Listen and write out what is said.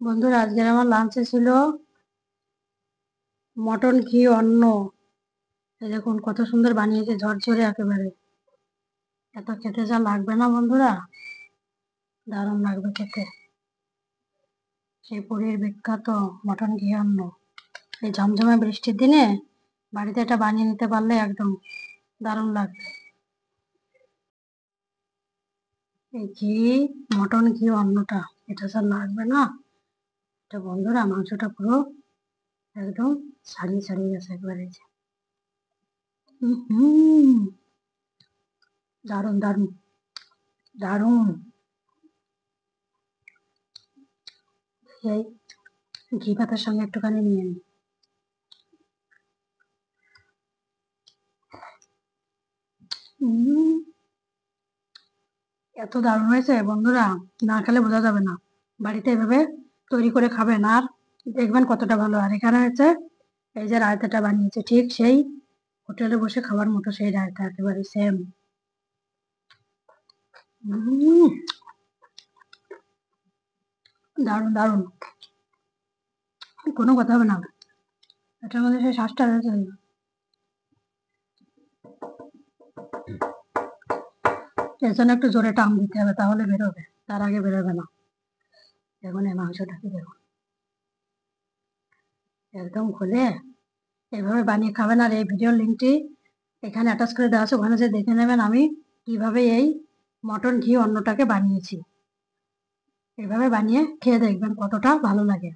বন্ধুরা, আজকের আমার লাঞ্চে ছিল মটন ঘি অন্ন। এই দেখুন কত সুন্দর বানিয়েছে, ঝরঝরে একেবারে। এত খেতে যা লাগবে না বন্ধুরা, দারুণ লাগবে খেতে। সেই পুরীর বিখ্যাত মটন ঘি অন্ন। এই ঝমঝমে বৃষ্টির দিনে বাড়িতে এটা বানিয়ে নিতে পারলে একদম দারুণ লাগবে। এই মটন ঘি অন্নটা, এটা যা লাগবে না, এটা বন্ধুরা মাংসটা পুরো একদম ছাড়িয়ে ছাড়িয়ে গেছে একবারে। হুম, দারুণ দারুণ দারুণ। এই ঘি পাতার সঙ্গে একটুখানি নিয়ে নিই। এত দারুণ হয়েছে বন্ধুরা, না খেলে বোঝা যাবে না। বাড়িতে এভাবে তৈরি করে খাবেন আর দেখবেন কতটা ভালো। আর এখানে হচ্ছে এই যে রায়তাটা বানিয়েছে, ঠিক সেই হোটেলে বসে খাওয়ার মতো সেই রায়তা, একেবারে সেম। দারুণ দারুণ, কোনো কথা হবে না। এটার মধ্যে সেই শ্বাসটা রয়েছে, এর জন্য একটু জোরে টান দিতে হবে, তাহলে বেরোবে, তার আগে বেরোবে না। দেখুন এই মাংসটাকে দেখুন, একদম খুলে এইভাবে বানিয়ে খাবেন। আর এই ভিডিওর লিঙ্কটি এখানে অ্যাটাচ করে দেওয়া আছে, ওখানে যে দেখে নেবেন আমি কিভাবে এই মটন ঘি অন্নটাকে বানিয়েছি। এইভাবে বানিয়ে খেয়ে দেখবেন কতটা ভালো লাগে।